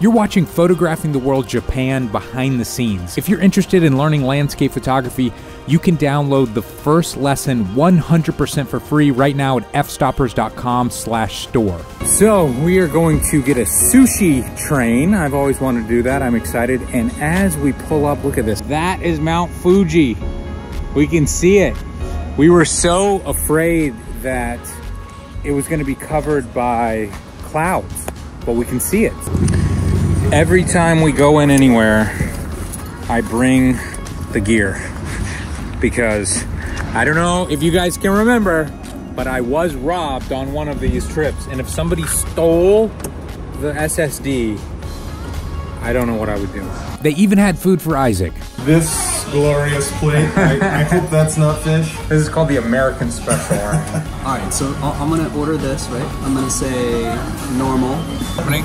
You're watching Photographing the World Japan behind the scenes. If you're interested in learning landscape photography, you can download the first lesson 100% for free right now at fstoppers.com/store. So we are going to get a sushi train. I've always wanted to do that. I'm excited. And as we pull up, look at this. That is Mount Fuji. We can see it. We were so afraid that it was going to be covered by clouds, but we can see it. Every time we go in anywhere, I bring the gear because I don't know if you guys can remember, but I was robbed on one of these trips. And if somebody stole the SSD, I don't know what I would do. They even had food for Isaac. This glorious plate, I hope that's not fish. This is called the American Special. All right, so I'm gonna order this, right? I'm gonna say normal. Opening.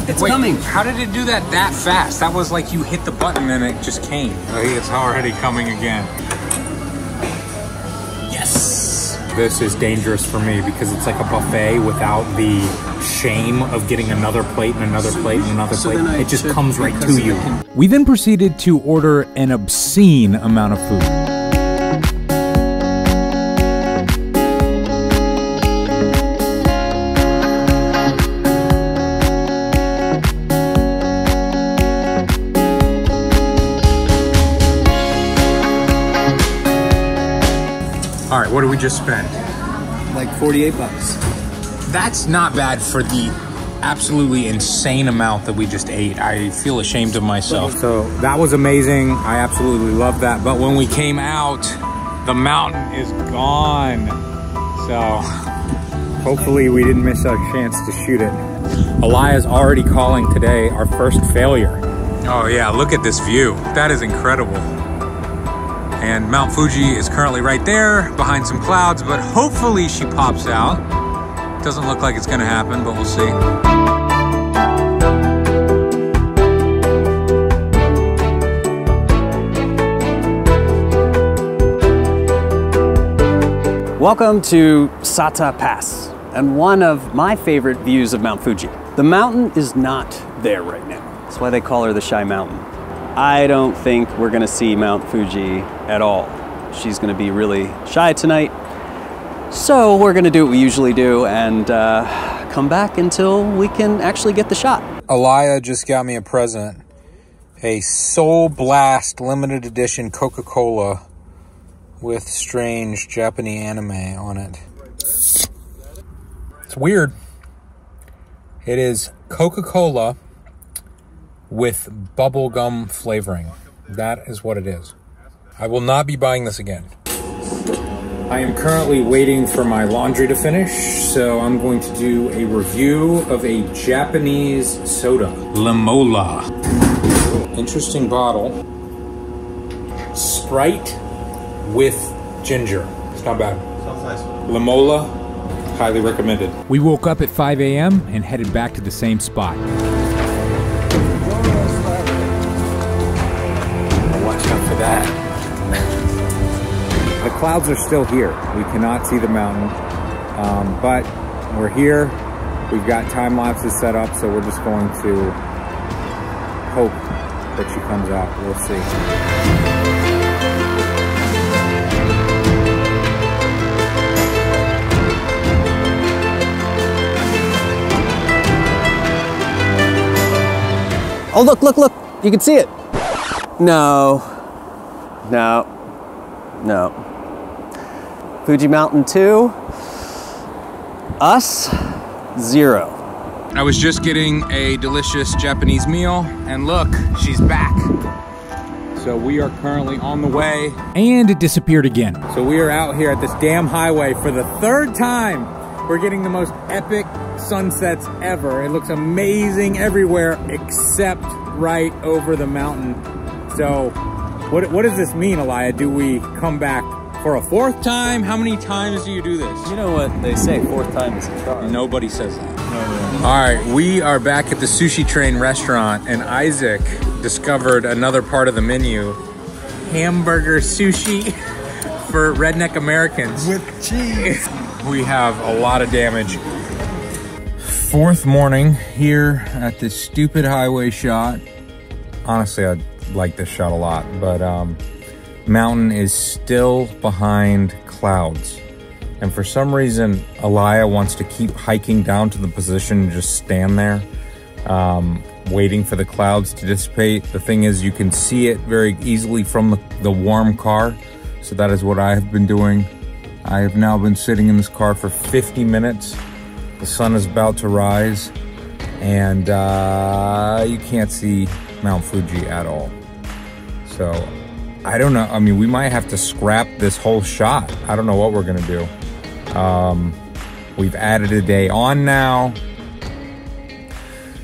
It's coming. How did it do that fast? That was like you hit the button and it just came. I think it's already coming again. Yes. This is dangerous for me because it's like a buffet without the shame of getting another plate and another plate and another plate. It just comes right to you. We then proceeded to order an obscene amount of food. All right, what did we just spend? Like 48 bucks. That's not bad for the absolutely insane amount that we just ate. I feel ashamed of myself. So that was amazing. I absolutely love that. But when we came out, the mountain is gone. So hopefully we didn't miss our chance to shoot it. Elia's already calling today our first failure. Oh yeah, look at this view. That is incredible. And Mount Fuji is currently right there behind some clouds, but hopefully she pops out. Doesn't look like it's gonna happen, but we'll see. Welcome to Sata Pass, and one of my favorite views of Mount Fuji. The mountain is not there right now. That's why they call her the Shy Mountain. I don't think we're gonna see Mount Fuji at all. She's gonna be really shy tonight. So we're gonna do what we usually do and come back until we can actually get the shot. Elia just got me a present. A Soul Blast limited edition Coca-Cola with strange Japanese anime on it. It's weird. It is Coca-Cola with bubblegum flavoring. That is what it is. I will not be buying this again. I am currently waiting for my laundry to finish, so I'm going to do a review of a Japanese soda, Limola. Interesting bottle. Sprite with ginger. It's not bad. Sounds nice. Limola, highly recommended. We woke up at 5 a.m. and headed back to the same spot. Watch out for that. The clouds are still here. We cannot see the mountain, but we're here. We've got time lapses set up, so we're just going to hope that she comes out. We'll see. Oh, look, look, look. You can see it. No. No. No. Fuji Mountain 2. Us, 0. I was just getting a delicious Japanese meal, and look, she's back. So we are currently on the way. And it disappeared again. So we are out here at this damn highway for the 3rd time. We're getting the most epic sunsets ever. It looks amazing everywhere except right over the mountain. So what does this mean, Elia? Do we come back for a 4th time? How many times do you do this? You know what they say, 4th time is a charm. Nobody says that. No. All right, we are back at the Sushi Train restaurant, and Isaac discovered another part of the menu. Hamburger sushi for redneck Americans. With cheese. We have a lot of damage. Fourth morning here at this stupid highway shot. Honestly, I like this shot a lot, but mountain is still behind clouds. And for some reason, Alaya wants to keep hiking down to the position and just stand there, waiting for the clouds to dissipate. The thing is, you can see it very easily from the warm car. So that is what I have been doing. I have now been sitting in this car for 50 minutes. The sun is about to rise, and you can't see Mount Fuji at all. So I don't know. I mean, we might have to scrap this whole shot. I don't know what we're gonna do. We've added a day on now.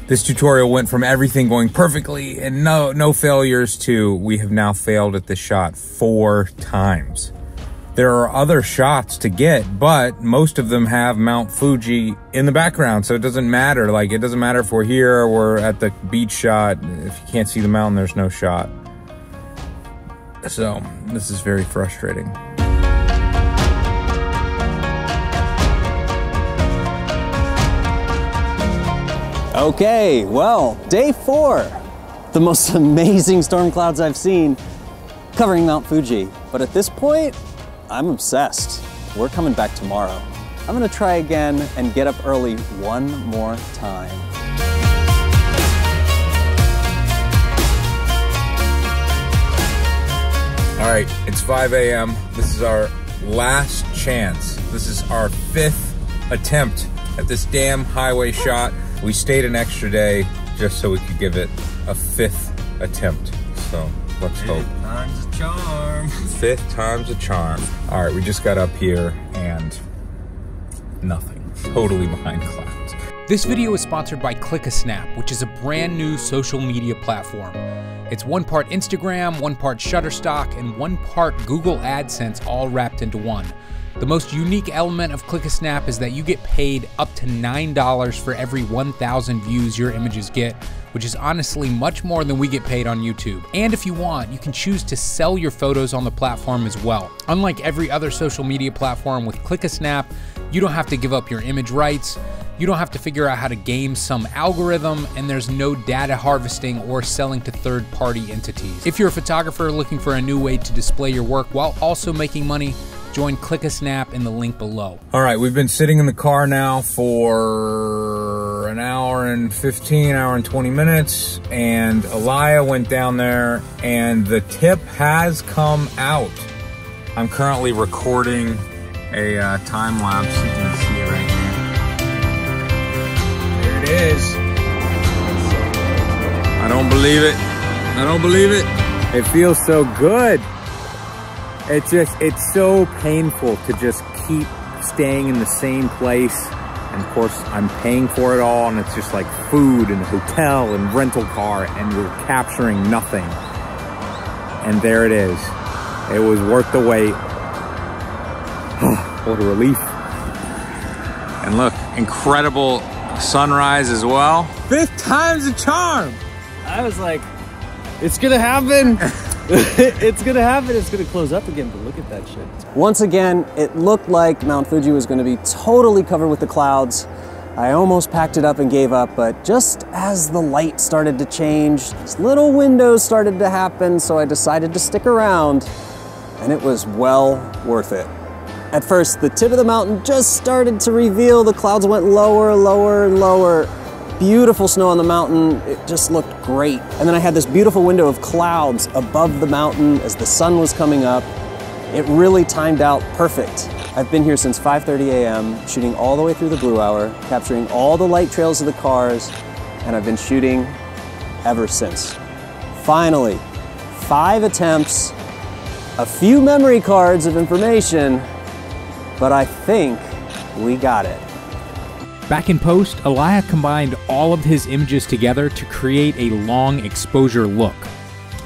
This tutorial went from everything going perfectly and no failures to we have now failed at this shot 4 times. There are other shots to get, but most of them have Mount Fuji in the background, so it doesn't matter. Like, it doesn't matter if we're here or we're at the beach shot. If you can't see the mountain, there's no shot. So, this is very frustrating. Okay, well, day 4. The most amazing storm clouds I've seen covering Mount Fuji. But at this point, I'm obsessed. We're coming back tomorrow. I'm gonna try again and get up early one more time. All right, it's 5 a.m. This is our last chance. This is our 5th attempt at this damn highway shot. We stayed an extra day just so we could give it a 5th attempt. So let's hope. 5th time's a charm. 5th time's a charm. All right, we just got up here and nothing. Totally behind clouds. This video is sponsored by Click-a-Snap, which is a brand new social media platform. It's 1 part Instagram, 1 part Shutterstock, and 1 part Google AdSense, all wrapped into one. The most unique element of Click-a-Snap is that you get paid up to $9 for every 1,000 views your images get, which is honestly much more than we get paid on YouTube. And if you want, you can choose to sell your photos on the platform as well. Unlike every other social media platform, with Click-a-Snap, you don't have to give up your image rights, you don't have to figure out how to game some algorithm, and there's no data harvesting or selling to third-party entities. If you're a photographer looking for a new way to display your work while also making money, join Click-a-Snap in the link below. All right, we've been sitting in the car now for an hour and 15, hour and 20 minutes, and Alaya went down there, and the tip has come out. I'm currently recording a time lapse. You can see it right here. There it is. I don't believe it. I don't believe it. It feels so good. It's so painful to just keep staying in the same place. And of course, I'm paying for it all, and it's just like food and hotel and rental car, and we're capturing nothing. And there it is. It was worth the wait. What a relief. And look, incredible sunrise as well. 5th time's a charm. I was like, it's gonna happen. It's gonna happen. It's gonna close up again, but look at that shit. Once again, it looked like Mount Fuji was gonna be totally covered with the clouds. I almost packed it up and gave up, but just as the light started to change, these little windows started to happen, so I decided to stick around, and it was well worth it. At first, the tip of the mountain just started to reveal. The clouds went lower, lower, lower. Beautiful snow on the mountain. It just looked great. And then I had this beautiful window of clouds above the mountain as the sun was coming up. It really timed out perfect. I've been here since 5:30 a.m., shooting all the way through the blue hour, capturing all the light trails of the cars, and I've been shooting ever since. Finally, 5 attempts, a few memory cards of information, but I think we got it. Back in post, Alaya combined all of his images together to create a long exposure look.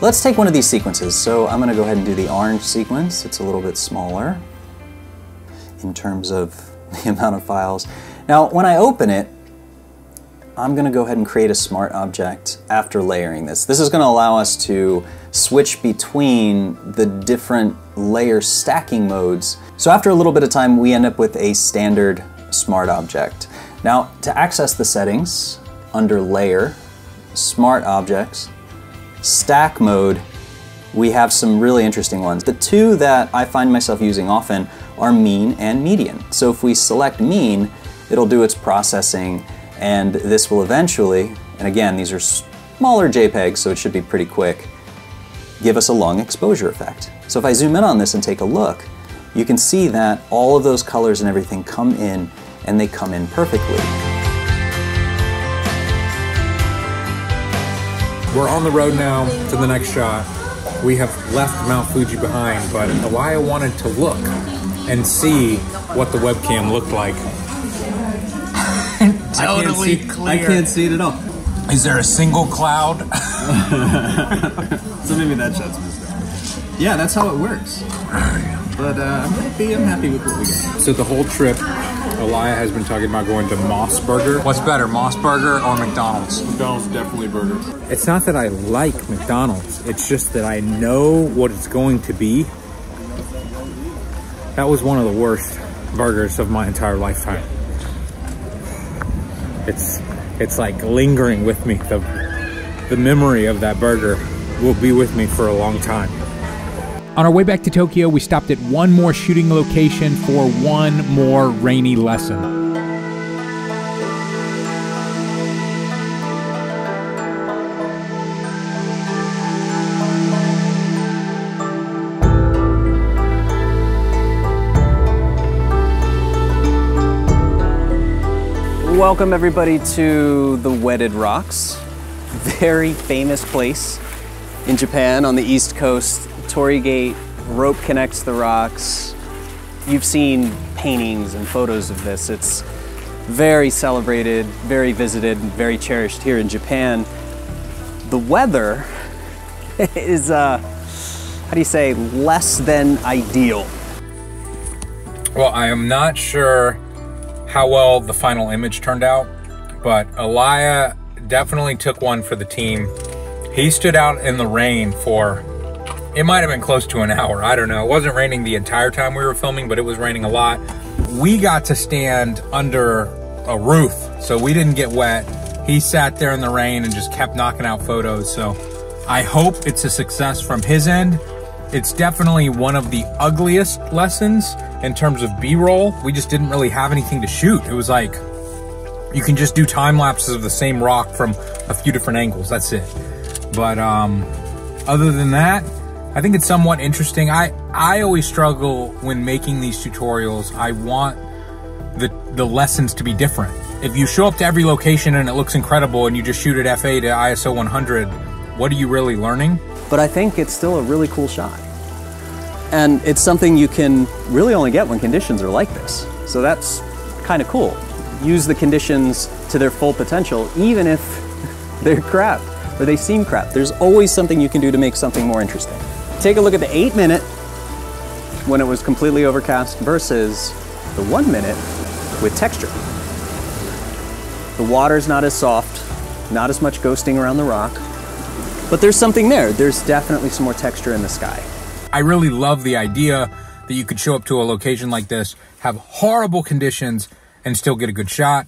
Let's take one of these sequences. So I'm gonna go ahead and do the orange sequence. It's a little bit smaller in terms of the amount of files. Now, when I open it, I'm gonna go ahead and create a smart object after layering this. This is gonna allow us to switch between the different layer stacking modes. So after a little bit of time, we end up with a standard smart object. Now, to access the settings, under Layer, Smart Objects, Stack Mode, we have some really interesting ones. The two that I find myself using often are Mean and Median. So if we select Mean, it'll do its processing, and this will eventually, and again, these are smaller JPEGs, so it should be pretty quick, give us a long exposure effect. So if I zoom in on this and take a look, you can see that all of those colors and everything come in, and they come in perfectly. We're on the road now to the next shot. We have left Mount Fuji behind, but Elia wanted to look and see what the webcam looked like. Totally clear. I can't see it at all. Is there a single cloud? So maybe that shot's missed out. Yeah, that's how it works. But I'm happy with what we got. So the whole trip, Elia has been talking about going to Moss Burger. What's better, Moss Burger or McDonald's? McDonald's definitely burger. It's not that I like McDonald's, it's just that I know what it's going to be. That was one of the worst burgers of my entire lifetime. It's like lingering with me. The memory of that burger will be with me for a long time. On our way back to Tokyo, we stopped at one more shooting location for one more rainy lesson. Welcome everybody to the Wetted Rocks. Very famous place in Japan on the East Coast. Torii Gate, rope connects the rocks. You've seen paintings and photos of this. It's very celebrated, very visited, and very cherished here in Japan. The weather is, how do you say, less than ideal. Well, I am not sure how well the final image turned out, but Elia definitely took one for the team. He stood out in the rain for, it might have been close to an hour, I don't know. It wasn't raining the entire time we were filming, but it was raining a lot. We got to stand under a roof, so we didn't get wet. He sat there in the rain and just kept knocking out photos, so I hope it's a success from his end. It's definitely one of the ugliest lessons in terms of B-roll. We just didn't really have anything to shoot. It was like, you can just do time lapses of the same rock from a few different angles, that's it. But other than that, I think it's somewhat interesting. I always struggle when making these tutorials. I want the lessons to be different. If you show up to every location and it looks incredible and you just shoot at FA to ISO 100, what are you really learning? But I think it's still a really cool shot. And it's something you can really only get when conditions are like this. So that's kind of cool. Use the conditions to their full potential, even if they're crap or they seem crap. There's always something you can do to make something more interesting. Take a look at the 8-minute when it was completely overcast versus the 1 minute with texture. The water's not as soft, not as much ghosting around the rock, but there's something there. There's definitely some more texture in the sky. I really love the idea that you could show up to a location like this, have horrible conditions, and still get a good shot.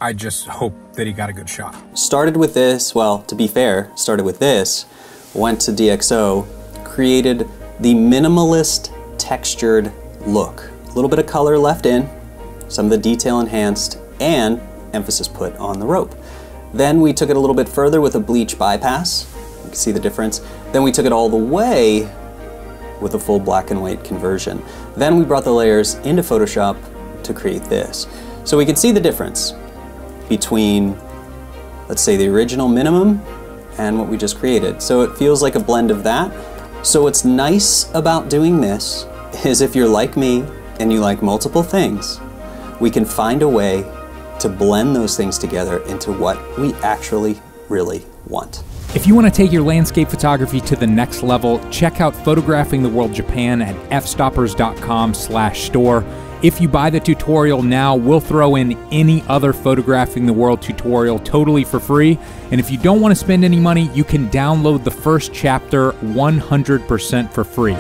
I just hope that he got a good shot. Started with this, well, to be fair, started with this, went to DxO, created the minimalist textured look. A little bit of color left in, some of the detail enhanced, and emphasis put on the rope. Then we took it a little bit further with a bleach bypass. You can see the difference. Then we took it all the way with a full black and white conversion. Then we brought the layers into Photoshop to create this. So we could see the difference between, let's say, the original minimum and what we just created. So it feels like a blend of that. So what's nice about doing this is if you're like me and you like multiple things, we can find a way to blend those things together into what we actually really want. If you want to take your landscape photography to the next level, check out Photographing the World Japan at fstoppers.com/store. If you buy the tutorial now, we'll throw in any other Photographing the World tutorial totally for free. And if you don't want to spend any money, you can download the first chapter 100% for free.